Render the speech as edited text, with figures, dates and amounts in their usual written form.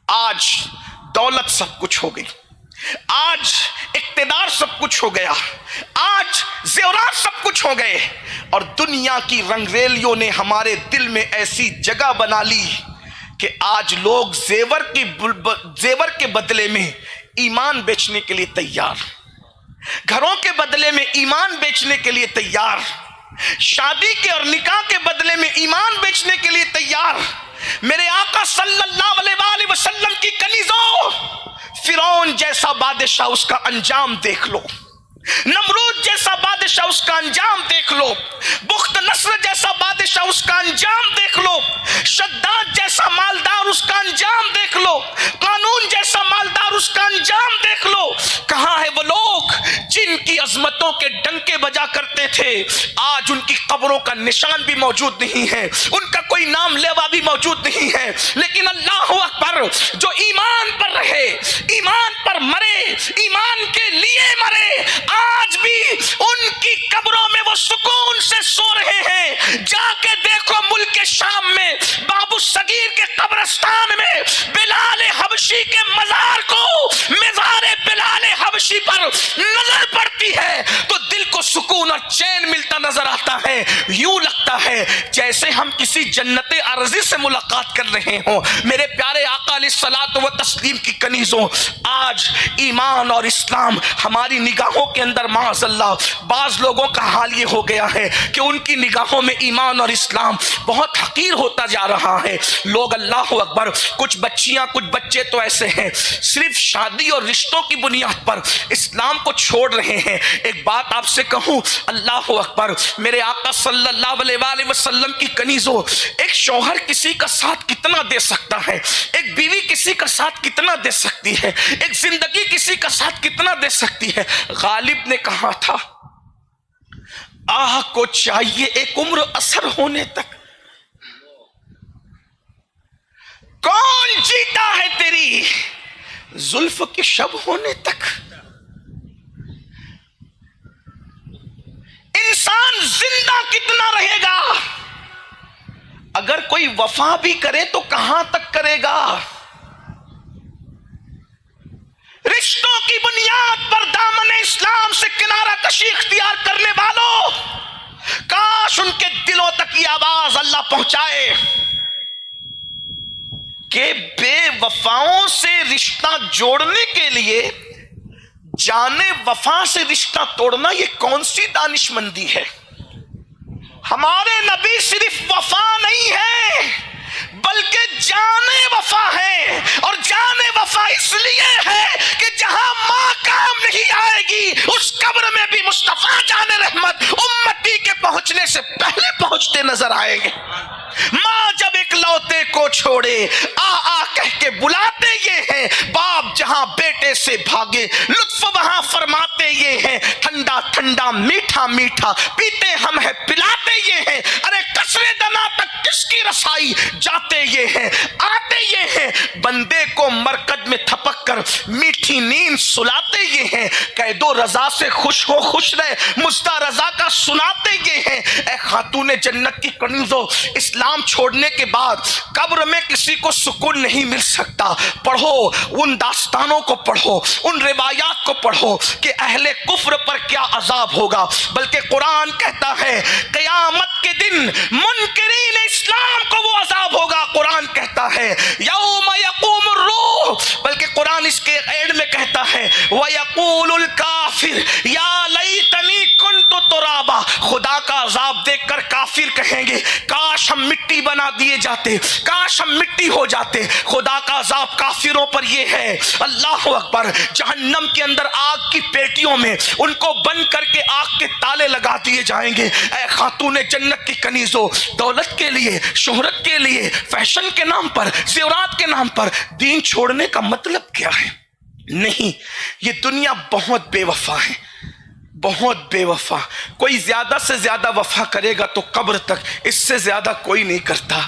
آج دولت سب کچھ ہو گئی، آج اقتدار سب کچھ ہو گیا، آج زیورات سب کچھ ہو گئے، اور دنیا کی رنگ ریلیوں نے ہمارے دل میں ایسی جگہ بنا لی کہ آج لوگ زیور کے بدلے میں ایمان بیچنے کے لیے تیار، گھروں کے بدلے میں ایمان بیچنے کے لیے تیار، شادی کے اور نکاح کے بدلے میں ایمان بیچنے کے لیے تیار۔ میرے آقا صلی اللہ علیہ وآلہ وسلم کی کنیزوں، فرعون جیسا بادشاہ اس کا انجام دیکھ لو، نمرود جیسا بادشاہ اس کا انجام دیکھ لو، بخت نصر جیسا بادشاہ اس کا انجام دیکھ لو، شداد جیسا مالدار اس کا انجام دیکھ لو، قانون جیسا مالدار اس کا انجام دیکھ لو۔ کہاں ہے وہ لوگ جن کی عظمتوں کے ڈنکے بجا کرتے تھے؟ آج ان کی قبروں کا نشان بھی موجود نہیں ہے، ان کا کوئی نام لیوا بھی موجود نہیں ہے۔ لیکن اللہ اکبر، جو ایمان پر رہے، ایمان پر مرے، ایمان کے لیے مرے، آج بھی ان کی قبروں میں وہ سکون سے سو رہے ہیں۔ جا کے دیکھو ملک شام میں بابو الصغیر کے قبرستان میں بلال حبشی کے مزار کو، مزار بلال حبشی پر نظر پڑتی ہے تو دل کو سکون اور چین ملتا نظر آتا ہے۔ یوں لگتا ہے جیسے ہم کسی جنت ارضی سے ملاقات کر رہے ہوں۔ میرے پیارے آقا علیہ الصلوۃ والتسلیم کی کنیزوں، آج ایمان اور اسلام ہماری نگاہوں کے اندر معاذ اللہ بعض لوگوں کا حال یہ ہو گیا ہے کہ ان کی نگاہوں میں ایمان اور اسلام بہت حقیر ہوتا جا رہا ہے۔ لوگ اللہ اکبر، کچھ بچیاں کچھ بچے تو ایسے ہیں صرف شادی اور رشتوں کی بنیاد پر اسلام کو چھوڑ رہے ہیں۔ ایک بات آپ سے کہوں، اللہ اکبر، میرے آقا صلی اللہ علیہ وآلہ وسلم کی کنیزوں، ایک شوہر کسی کا ساتھ کتنا دے سکتا ہے، ایک بیوی کسی کا ساتھ کتنا دے سکتی ہے، ایک زندگی کسی کا ساتھ کتنا دے سکتی ہے؟ غالب نے کہا تھا، آہ کو چاہیے ایک عمر اثر ہونے تک، کون جیتا ہے تیری زلف کی شب ہونے تک۔ انسان زندہ کتنا رہے گا؟ اگر کوئی وفا بھی کرے تو کہاں تک کرے گا؟ رشتوں کی بنیاد پر دامن اسلام سے کنارہ کشی اختیار کرنے والوں، کاش ان کے دلوں تک یہ آواز اللہ پہنچائے کہ بے وفاؤں سے رشتہ جوڑنے کے لیے جانے وفا سے رشتہ توڑنا یہ کون سی دانش مندی ہے؟ ہمارے نبی صرف وفا نہیں ہے بلکہ جانے وفا ہے، اور جانے وفا اس لیے ہے کہ جہاں ماں کام نہیں آئے گی اس قبر میں بھی مصطفیٰ جان رحمت امتی کے پہنچنے سے پہلے پہنچتے نظر آئیں گے۔ ماں جب ایک لوتے کو چھوڑے آ آ کہہ کے بلاتے یہ ہیں، باپ جہاں بیٹے سے بھاگے لطف وہاں فرماتے یہ ہیں، ٹھنڈا ٹھنڈا میٹھا میٹھا پیتے ہم ہیں پلاتے یہ ہیں، ارے کسرے دنا تک کس کی رسائی جاتے یہ ہیں، آتے یہ ہیں، بندے کو مرکز میں تھپک کر میٹھی نیند سلاتے یہ ہیں، قید و رضا سے خوش ہو خوش رہے مزدہ رضا کا سناتے یہ ہیں۔ اے خاتون جنت کی کنیزوں، اسلام چھوڑنے کے بعد قبر میں کسی کو سکون نہیں مل سکتا۔ پڑھو ان داستانوں کو، پڑھو ان روایات کو، پڑھو کہ اہل کفر پر کیا عذاب ہوگا۔ بلکہ قرآن کہتا ہے قیامت کے دن منکرین اسلام کو وہ عذاب ہوگا۔ قرآن کہتا ہے یوم یقوم الروح، بلکہ قرآن اس کے اینڈ میں کہتا ہے وَيَقُولُ الْكَافِرُ يَا لَيْتَنِي كُنْتُ تُرَابًا، خدا کا عذاب دیکھ کر کافر کہیں گے کاش ہم مٹی بنا دیے جاتے، کاش ہم مٹی ہو جاتے۔ خدا کا عذاب کافروں پر یہ ہے، اللہ اکبر، جہنم کے اندر آگ کی پیٹیوں میں ان کو بند کر کے آگ کے تالے لگا دیے جائیں گے۔ اے خاتون جنت کی کنیزوں، دولت کے لیے، شہرت کے لیے، فیشن کے نام پر، زیورات کے نام پر دین چھوڑنے کا مطلب کیا ہے؟ نہیں، یہ دنیا بہت بے وفا ہے، بہت بے وفا۔ کوئی زیادہ سے زیادہ وفا کرے گا تو قبر تک، اس سے زیادہ کوئی نہیں کرتا۔